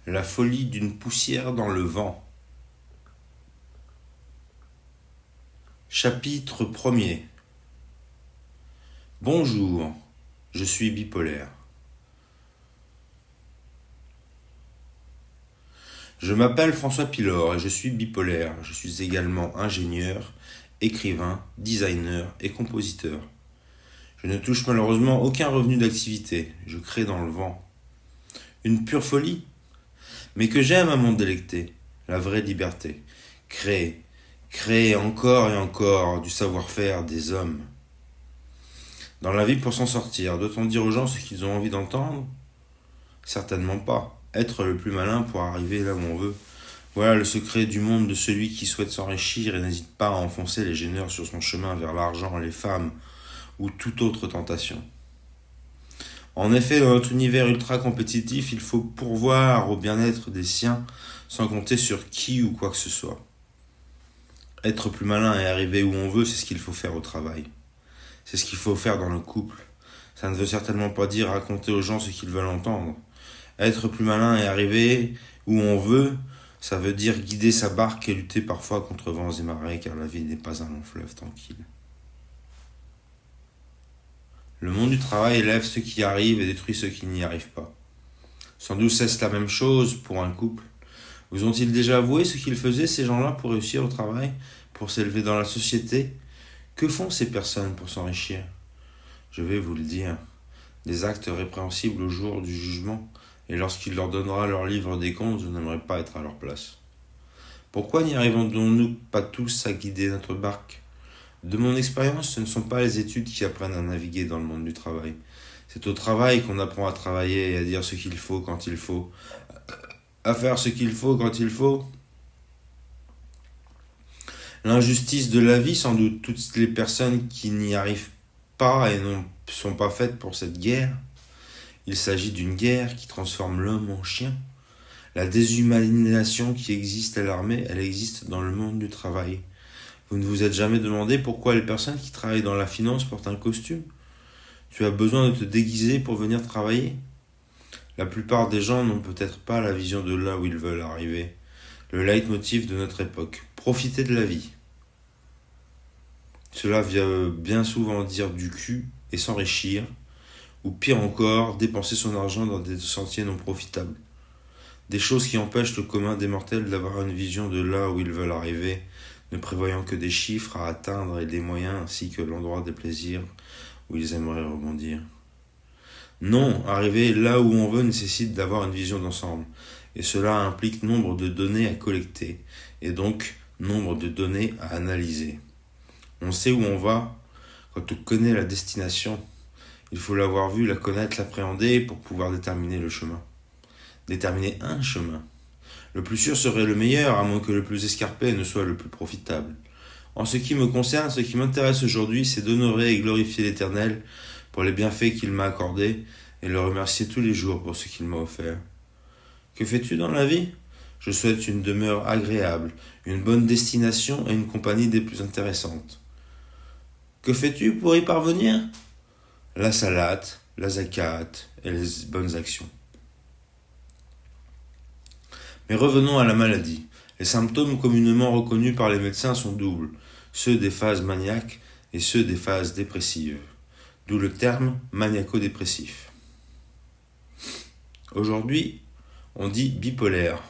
La folie d'une poussière dans le vent. Chapitre 1er. Bonjour, je suis bipolaire. Je m'appelle François Pilor et je suis bipolaire. Je suis également ingénieur, écrivain, designer et compositeur. Je ne touche malheureusement aucun revenu d'activité. Je crée dans le vent. Une pure folie, mais que j'aime à m'en délecter. La vraie liberté. Créer. Créer encore et encore du savoir-faire des hommes. Dans la vie, pour s'en sortir, doit-on dire aux gens ce qu'ils ont envie d'entendre? Certainement pas. Être le plus malin pour arriver là où on veut. Voilà le secret du monde de celui qui souhaite s'enrichir et n'hésite pas à enfoncer les gêneurs sur son chemin vers l'argent, les femmes ou toute autre tentation. En effet, dans notre univers ultra compétitif, il faut pourvoir au bien-être des siens sans compter sur qui ou quoi que ce soit. Être plus malin et arriver où on veut, c'est ce qu'il faut faire au travail. C'est ce qu'il faut faire dans le couple. Ça ne veut certainement pas dire raconter aux gens ce qu'ils veulent entendre. Être plus malin et arriver où on veut, ça veut dire guider sa barque et lutter parfois contre vents et marées, car la vie n'est pas un long fleuve tranquille. Le monde du travail élève ceux qui y arrivent et détruit ceux qui n'y arrivent pas. Sans doute est-ce la même chose pour un couple. Vous ont-ils déjà avoué ce qu'ils faisaient, ces gens-là, pour réussir au travail, pour s'élever dans la société? Que font ces personnes pour s'enrichir? Je vais vous le dire. Des actes répréhensibles au jour du jugement, et lorsqu'il leur donnera leur livre des comptes, je n'aimerais pas être à leur place. Pourquoi n'y arrivons-nous pas tous à guider notre barque? De mon expérience, ce ne sont pas les études qui apprennent à naviguer dans le monde du travail. C'est au travail qu'on apprend à travailler et à dire ce qu'il faut quand il faut, à faire ce qu'il faut quand il faut. L'injustice de la vie, sans doute, toutes les personnes qui n'y arrivent pas et ne sont pas faites pour cette guerre. Il s'agit d'une guerre qui transforme l'homme en chien. La déshumanisation qui existe à l'armée, elle existe dans le monde du travail. Vous ne vous êtes jamais demandé pourquoi les personnes qui travaillent dans la finance portent un costume? Tu as besoin de te déguiser pour venir travailler? La plupart des gens n'ont peut-être pas la vision de là où ils veulent arriver. Le leitmotiv de notre époque. Profiter de la vie. Cela veut bien souvent dire du cul et s'enrichir, ou pire encore, dépenser son argent dans des sentiers non profitables. Des choses qui empêchent le commun des mortels d'avoir une vision de là où ils veulent arriver, ne prévoyant que des chiffres à atteindre et des moyens ainsi que l'endroit des plaisirs où ils aimeraient rebondir. Non, arriver là où on veut nécessite d'avoir une vision d'ensemble, et cela implique nombre de données à collecter, et donc nombre de données à analyser. On sait où on va quand on connaît la destination. Il faut l'avoir vu, la connaître, l'appréhender pour pouvoir déterminer le chemin. Déterminer un chemin. Le plus sûr serait le meilleur, à moins que le plus escarpé ne soit le plus profitable. En ce qui me concerne, ce qui m'intéresse aujourd'hui, c'est d'honorer et glorifier l'Éternel pour les bienfaits qu'il m'a accordés et le remercier tous les jours pour ce qu'il m'a offert. Que fais-tu dans la vie? Je souhaite une demeure agréable, une bonne destination et une compagnie des plus intéressantes. Que fais-tu pour y parvenir? La salade, la zakat et les bonnes actions. Mais revenons à la maladie. Les symptômes communément reconnus par les médecins sont doubles, ceux des phases maniaques et ceux des phases dépressives. D'où le terme maniaco-dépressif. Aujourd'hui, on dit bipolaire.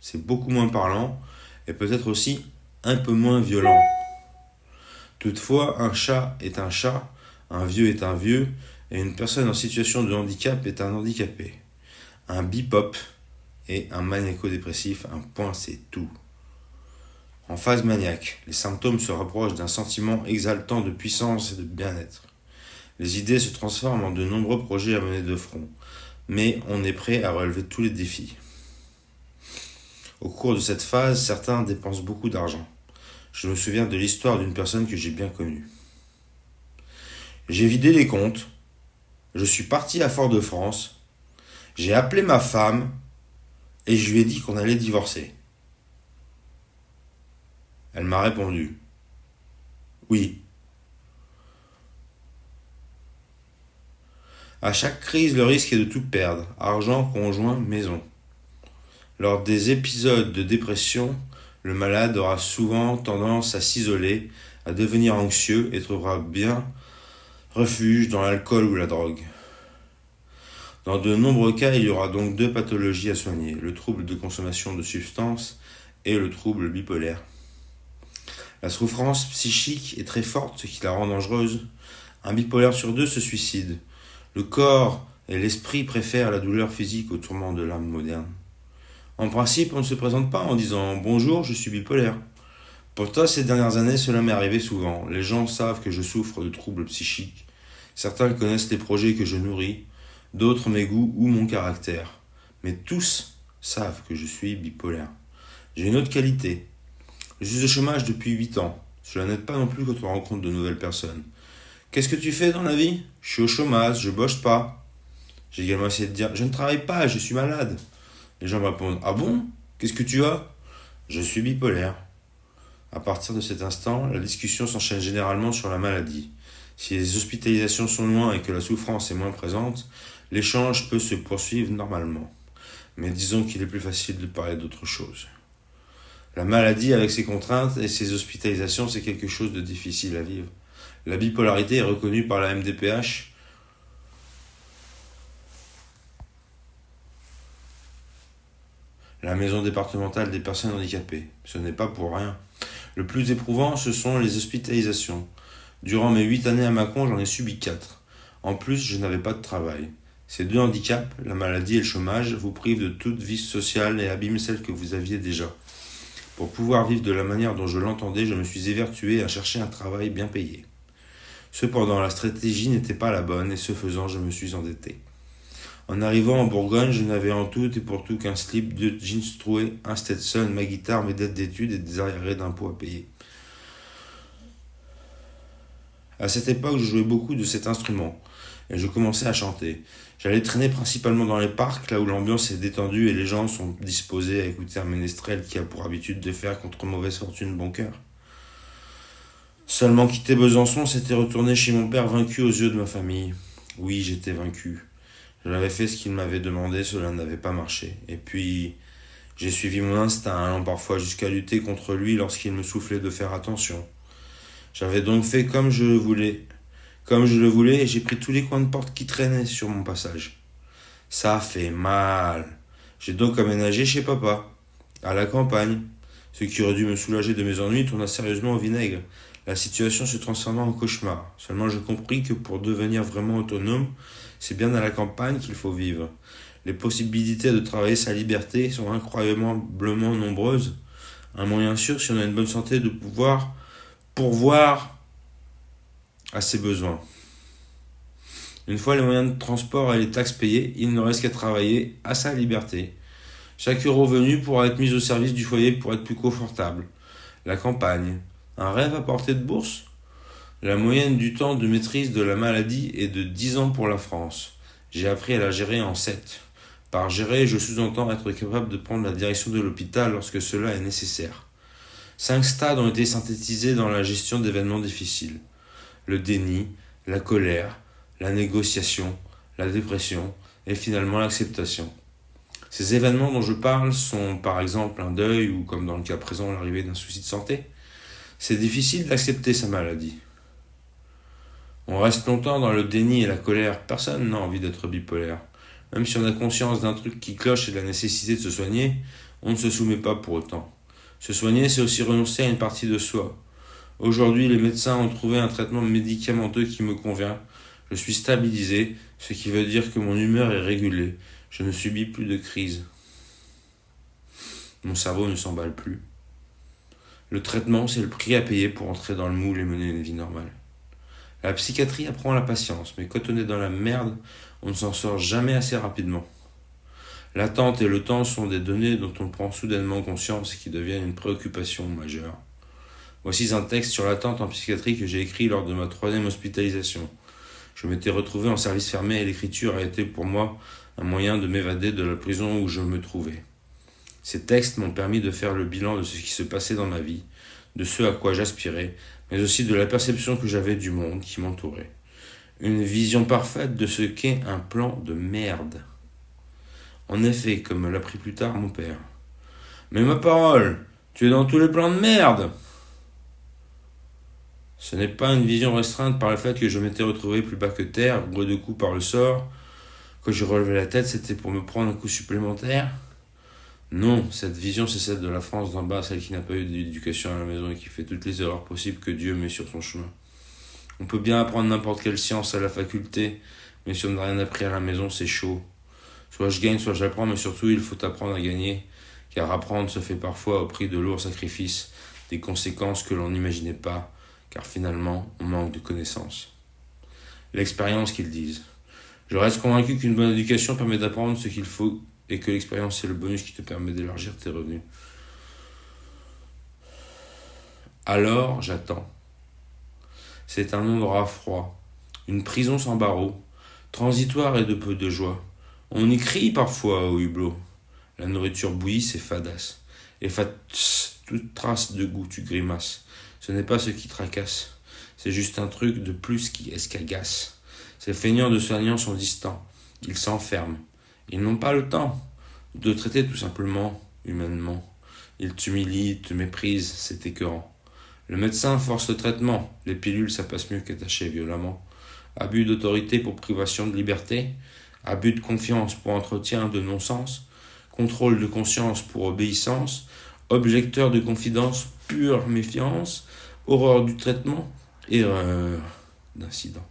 C'est beaucoup moins parlant et peut-être aussi un peu moins violent. Toutefois, un chat, un vieux est un vieux, et une personne en situation de handicap est un handicapé. Un bipop et un maniaco-dépressif, un point c'est tout. En phase maniaque, les symptômes se rapprochent d'un sentiment exaltant de puissance et de bien-être. Les idées se transforment en de nombreux projets à mener de front, mais on est prêt à relever tous les défis. Au cours de cette phase, certains dépensent beaucoup d'argent. Je me souviens de l'histoire d'une personne que j'ai bien connue. J'ai vidé les comptes, je suis parti à Fort-de-France, j'ai appelé ma femme et je lui ai dit qu'on allait divorcer. Elle m'a répondu oui. À chaque crise, le risque est de tout perdre, argent, conjoint, maison. Lors des épisodes de dépression, le malade aura souvent tendance à s'isoler, à devenir anxieux et trouvera bien refuge dans l'alcool ou la drogue. Dans de nombreux cas, il y aura donc deux pathologies à soigner, le trouble de consommation de substances et le trouble bipolaire. La souffrance psychique est très forte, ce qui la rend dangereuse. Un bipolaire sur deux se suicide. Le corps et l'esprit préfèrent la douleur physique au tourment de l'âme moderne. En principe, on ne se présente pas en disant « Bonjour, je suis bipolaire ». Pourtant, ces dernières années, cela m'est arrivé souvent. Les gens savent que je souffre de troubles psychiques. Certains connaissent les projets que je nourris, d'autres mes goûts ou mon caractère. Mais tous savent que je suis bipolaire. J'ai une autre qualité. Je suis au chômage depuis 8 ans. Cela n'aide pas non plus quand on rencontre de nouvelles personnes. Qu'est-ce que tu fais dans la vie ? Je suis au chômage, je bosse pas. J'ai également essayé de dire « Je ne travaille pas, je suis malade ». Les gens me répondent « Ah bon ? Qu'est-ce que tu as ?»« Je suis bipolaire ». À partir de cet instant, la discussion s'enchaîne généralement sur la maladie. Si les hospitalisations sont loin et que la souffrance est moins présente, l'échange peut se poursuivre normalement. Mais disons qu'il est plus facile de parler d'autre chose. La maladie avec ses contraintes et ses hospitalisations, c'est quelque chose de difficile à vivre. La bipolarité est reconnue par la MDPH, la Maison départementale des personnes handicapées. Ce n'est pas pour rien. Le plus éprouvant, ce sont les hospitalisations. Durant mes 8 années à Mâcon, j'en ai subi 4. En plus, je n'avais pas de travail. Ces deux handicaps, la maladie et le chômage, vous privent de toute vie sociale et abîment celle que vous aviez déjà. Pour pouvoir vivre de la manière dont je l'entendais, je me suis évertué à chercher un travail bien payé. Cependant, la stratégie n'était pas la bonne et ce faisant, je me suis endetté. En arrivant en Bourgogne, je n'avais en tout et pour tout qu'un slip, 2 jeans troués, un Stetson, ma guitare, mes dettes d'études et des arriérés d'impôts à payer. À cette époque, je jouais beaucoup de cet instrument et je commençais à chanter. J'allais traîner principalement dans les parcs, là où l'ambiance est détendue et les gens sont disposés à écouter un ménestrel qui a pour habitude de faire contre mauvaise fortune bon cœur. Seulement quitter Besançon, c'était retourner chez mon père vaincu aux yeux de ma famille. Oui, j'étais vaincu. J'avais fait ce qu'il m'avait demandé, cela n'avait pas marché. Et puis, j'ai suivi mon instinct, allant parfois jusqu'à lutter contre lui lorsqu'il me soufflait de faire attention. J'avais donc fait comme je le voulais, et j'ai pris tous les coins de porte qui traînaient sur mon passage. Ça a fait mal. J'ai donc aménagé chez papa, à la campagne. Ce qui aurait dû me soulager de mes ennuis tourna sérieusement au vinaigre. La situation se transforma en cauchemar. Seulement je compris que pour devenir vraiment autonome, c'est bien à la campagne qu'il faut vivre. Les possibilités de travailler sa liberté sont incroyablement nombreuses. Un moyen sûr, si on a une bonne santé, de pouvoir pourvoir à ses besoins. Une fois les moyens de transport et les taxes payés, il ne reste qu'à travailler à sa liberté. Chaque euro venu pourra être mis au service du foyer pour être plus confortable. La campagne, un rêve à portée de bourse ? La moyenne du temps de maîtrise de la maladie est de 10 ans pour la France. J'ai appris à la gérer en 7. Par gérer, je sous-entends être capable de prendre la direction de l'hôpital lorsque cela est nécessaire. 5 stades ont été synthétisés dans la gestion d'événements difficiles. Le déni, la colère, la négociation, la dépression et finalement l'acceptation. Ces événements dont je parle sont par exemple un deuil ou comme dans le cas présent l'arrivée d'un souci de santé. C'est difficile d'accepter sa maladie. On reste longtemps dans le déni et la colère, personne n'a envie d'être bipolaire. Même si on a conscience d'un truc qui cloche et de la nécessité de se soigner, on ne se soumet pas pour autant. Se soigner, c'est aussi renoncer à une partie de soi. Aujourd'hui, les médecins ont trouvé un traitement médicamenteux qui me convient. Je suis stabilisé, ce qui veut dire que mon humeur est régulée. Je ne subis plus de crise. Mon cerveau ne s'emballe plus. Le traitement, c'est le prix à payer pour entrer dans le moule et mener une vie normale. La psychiatrie apprend la patience, mais quand on est dans la merde, on ne s'en sort jamais assez rapidement. L'attente et le temps sont des données dont on prend soudainement conscience et qui deviennent une préoccupation majeure. Voici un texte sur l'attente en psychiatrie que j'ai écrit lors de ma 3e hospitalisation. Je m'étais retrouvé en service fermé et l'écriture a été pour moi un moyen de m'évader de la prison où je me trouvais. Ces textes m'ont permis de faire le bilan de ce qui se passait dans ma vie, de ce à quoi j'aspirais, mais aussi de la perception que j'avais du monde qui m'entourait. Une vision parfaite de ce qu'est un plan de merde. En effet, comme me l'apprit plus tard mon père. Mais ma parole, tu es dans tous les plans de merde. Ce n'est pas une vision restreinte par le fait que je m'étais retrouvé plus bas que terre, gros de coups par le sort. Quand je relevais la tête, c'était pour me prendre un coup supplémentaire. Non, cette vision, c'est celle de la France d'en bas, celle qui n'a pas eu d'éducation à la maison et qui fait toutes les erreurs possibles que Dieu met sur son chemin. On peut bien apprendre n'importe quelle science à la faculté, mais si on n'a rien appris à la maison, c'est chaud. Soit je gagne, soit j'apprends, mais surtout il faut apprendre à gagner, car apprendre se fait parfois au prix de lourds sacrifices, des conséquences que l'on n'imaginait pas, car finalement, on manque de connaissances. L'expérience qu'ils disent. Je reste convaincu qu'une bonne éducation permet d'apprendre ce qu'il faut et que l'expérience c'est le bonus qui te permet d'élargir tes revenus. Alors, j'attends. C'est un endroit froid, une prison sans barreaux, transitoire et de peu de joie. On y crie parfois au hublot. La nourriture bouillie, c'est fadasse. Efface toute trace de goût, tu grimaces. Ce n'est pas ce qui tracasse. C'est juste un truc de plus qui escagasse. Ces feignants de soignants sont distants. Ils s'enferment. Ils n'ont pas le temps de traiter tout simplement, humainement. Ils t'humilient, te méprisent, c'est écœurant. Le médecin force le traitement. Les pilules, ça passe mieux qu'attacher violemment. Abus d'autorité pour privation de liberté. Abus de confiance pour entretien de non-sens. Contrôle de conscience pour obéissance. Objecteur de confidence, pure méfiance. Horreur du traitement. Erreur d'incident.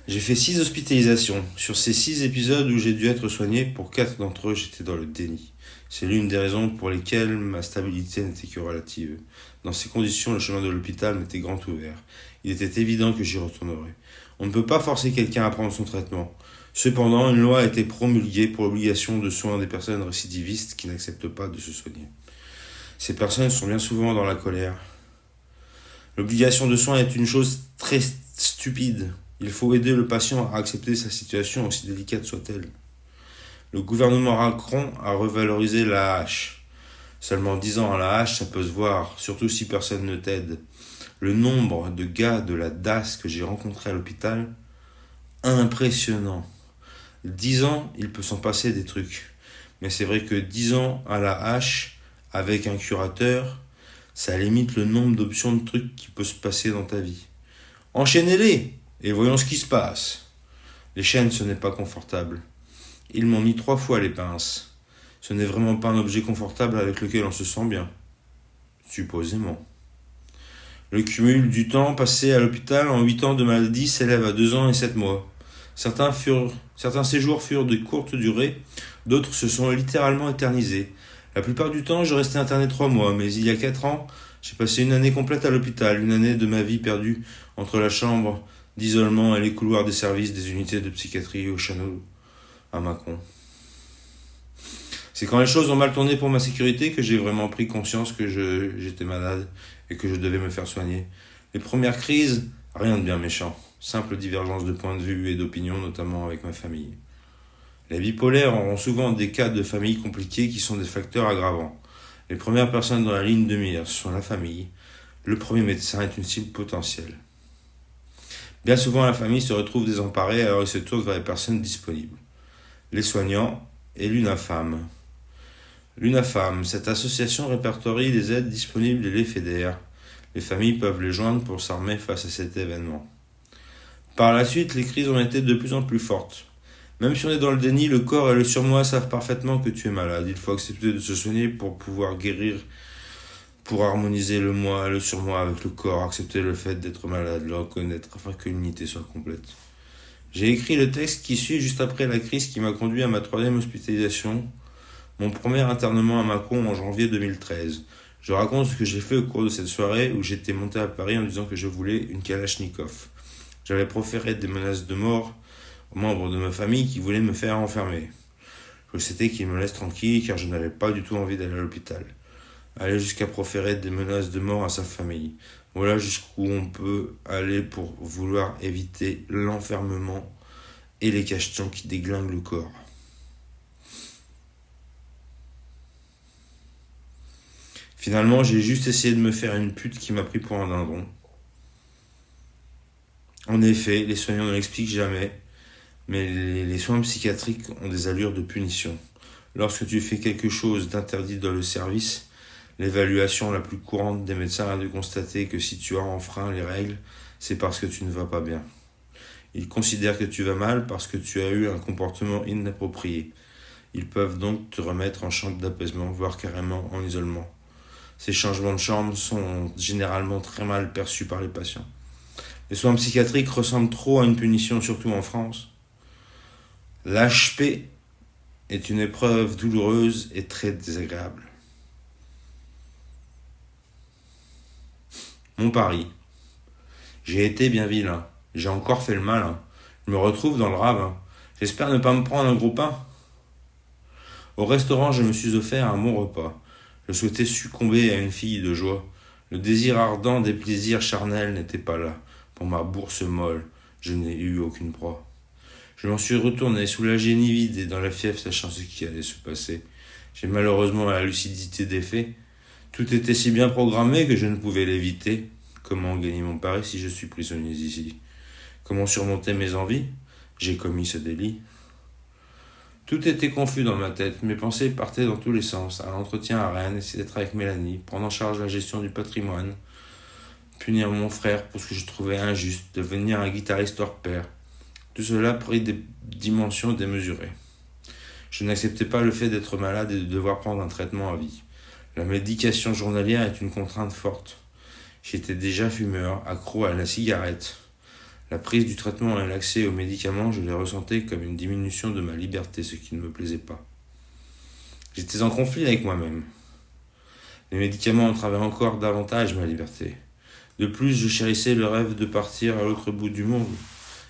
J'ai fait 6 hospitalisations. Sur ces 6 épisodes où j'ai dû être soigné, pour 4 d'entre eux, j'étais dans le déni. C'est l'une des raisons pour lesquelles ma stabilité n'était que relative. Dans ces conditions, le chemin de l'hôpital m'était grand ouvert. Il était évident que j'y retournerais. On ne peut pas forcer quelqu'un à prendre son traitement. Cependant, une loi a été promulguée pour l'obligation de soins des personnes récidivistes qui n'acceptent pas de se soigner. Ces personnes sont bien souvent dans la colère. L'obligation de soins est une chose très stupide. Il faut aider le patient à accepter sa situation, aussi délicate soit-elle. Le gouvernement Macron a revalorisé l'AAH. Seulement 10 ans à l'AAH, ça peut se voir, surtout si personne ne t'aide. Le nombre de gars de la DAS que j'ai rencontrés à l'hôpital, impressionnant. 10 ans, il peut s'en passer des trucs. Mais c'est vrai que 10 ans à l'AAH, avec un curateur, ça limite le nombre d'options de trucs qui peut se passer dans ta vie. Enchaînez-les et voyons ce qui se passe. Les chaînes, ce n'est pas confortable. Ils m'ont mis 3 fois les pinces. Ce n'est vraiment pas un objet confortable avec lequel on se sent bien. Supposément. Le cumul du temps passé à l'hôpital en 8 ans de maladie s'élève à 2 ans et 7 mois. Certains séjours furent de courte durée, d'autres se sont littéralement éternisés. La plupart du temps, je restais interné 3 mois, mais il y a 4 ans, j'ai passé une année complète à l'hôpital, une année de ma vie perdue entre la chambre d'isolement et les couloirs des services des unités de psychiatrie au Château à Mâcon. C'est quand les choses ont mal tourné pour ma sécurité que j'ai vraiment pris conscience que j'étais malade et que je devais me faire soigner. Les premières crises, rien de bien méchant. Simple divergence de points de vue et d'opinion, notamment avec ma famille. Les bipolaires auront souvent des cas de famille compliqués qui sont des facteurs aggravants. Les premières personnes dans la ligne de mire sont la famille. Le premier médecin est une cible potentielle. Bien souvent, la famille se retrouve désemparée alors il se tourne vers les personnes disponibles. Les soignants et l'UNAFAM. L'UNAFAM, cette association répertorie les aides disponibles et les fédère. Les familles peuvent les joindre pour s'armer face à cet événement. Par la suite, les crises ont été de plus en plus fortes. Même si on est dans le déni, le corps et le surmoi savent parfaitement que tu es malade. Il faut accepter de se soigner pour pouvoir guérir, pour harmoniser le moi et le surmoi avec le corps, accepter le fait d'être malade, le reconnaître afin que l'unité soit complète. J'ai écrit le texte qui suit juste après la crise qui m'a conduit à ma 3e hospitalisation, mon premier internement à Mâcon en janvier 2013. Je raconte ce que j'ai fait au cours de cette soirée où j'étais monté à Paris en disant que je voulais une Kalachnikov. J'avais proféré des menaces de mort aux membres de ma famille qui voulaient me faire enfermer. Je souhaitais qu'ils me laissent tranquille car je n'avais pas du tout envie d'aller à l'hôpital. Aller jusqu'à proférer des menaces de mort à sa famille. Voilà jusqu'où on peut aller pour vouloir éviter l'enfermement et les cachetons qui déglinguent le corps. Finalement, j'ai juste essayé de me faire une pute qui m'a pris pour un dindon. En effet, les soignants ne l'expliquent jamais, Mais les soins psychiatriques ont des allures de punition. Lorsque tu fais quelque chose d'interdit dans le service, l'évaluation la plus courante des médecins est de constater que si tu as enfreint les règles, c'est parce que tu ne vas pas bien. Ils considèrent que tu vas mal parce que tu as eu un comportement inapproprié. Ils peuvent donc te remettre en chambre d'apaisement, voire carrément en isolement. Ces changements de chambre sont généralement très mal perçus par les patients. Les soins psychiatriques ressemblent trop à une punition, surtout en France. L'HP est une épreuve douloureuse et très désagréable. Mon pari. J'ai été bien vilain. J'ai encore fait le malin. Je me retrouve dans le ravin. J'espère ne pas me prendre un gros pain. Au restaurant, je me suis offert un bon repas. Je souhaitais succomber à une fille de joie. Le désir ardent des plaisirs charnels n'était pas là. Pour ma bourse molle, je n'ai eu aucune proie. Je m'en suis retourné, soulagé ni vide et dans la fièvre, sachant ce qui allait se passer. J'ai malheureusement la lucidité des faits. Tout était si bien programmé que je ne pouvais l'éviter. Comment gagner mon pari si je suis prisonnier ici? Comment surmonter mes envies? J'ai commis ce délit. Tout était confus dans ma tête, mes pensées partaient dans tous les sens. Un entretien à Rennes, essayer d'être avec Mélanie, prendre en charge la gestion du patrimoine, punir mon frère pour ce que je trouvais injuste, devenir un guitariste hors pair. Tout cela prit des dimensions démesurées. Je n'acceptais pas le fait d'être malade et de devoir prendre un traitement à vie. La médication journalière est une contrainte forte. J'étais déjà fumeur, accro à la cigarette. La prise du traitement et l'accès aux médicaments, je les ressentais comme une diminution de ma liberté, ce qui ne me plaisait pas. J'étais en conflit avec moi-même. Les médicaments entravaient encore davantage ma liberté. De plus, je chérissais le rêve de partir à l'autre bout du monde.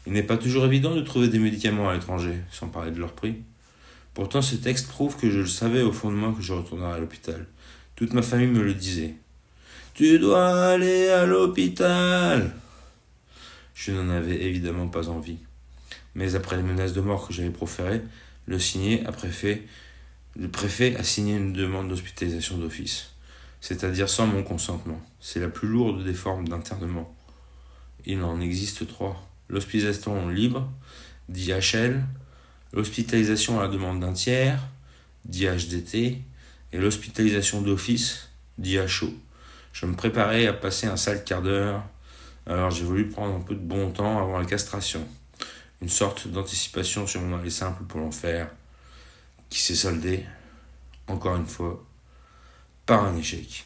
Il n'est pas toujours évident de trouver des médicaments à l'étranger, sans parler de leur prix. Pourtant, ce texte prouve que je le savais au fond de moi que je retournerais à l'hôpital. Toute ma famille me le disait. « Tu dois aller à l'hôpital !» Je n'en avais évidemment pas envie. Mais après les menaces de mort que j'avais proférées, le préfet a signé une demande d'hospitalisation d'office, c'est-à-dire sans mon consentement. C'est la plus lourde des formes d'internement. Il en existe 3. L'hospitalisation libre, dit HL, l'hospitalisation à la demande d'un tiers, dit HDT, et l'hospitalisation d'office, dit HO. Je me préparais à passer un sale quart d'heure, alors j'ai voulu prendre un peu de bon temps avant la castration. Une sorte d'anticipation sur mon aller simple pour l'enfer, qui s'est soldée, encore une fois, par un échec.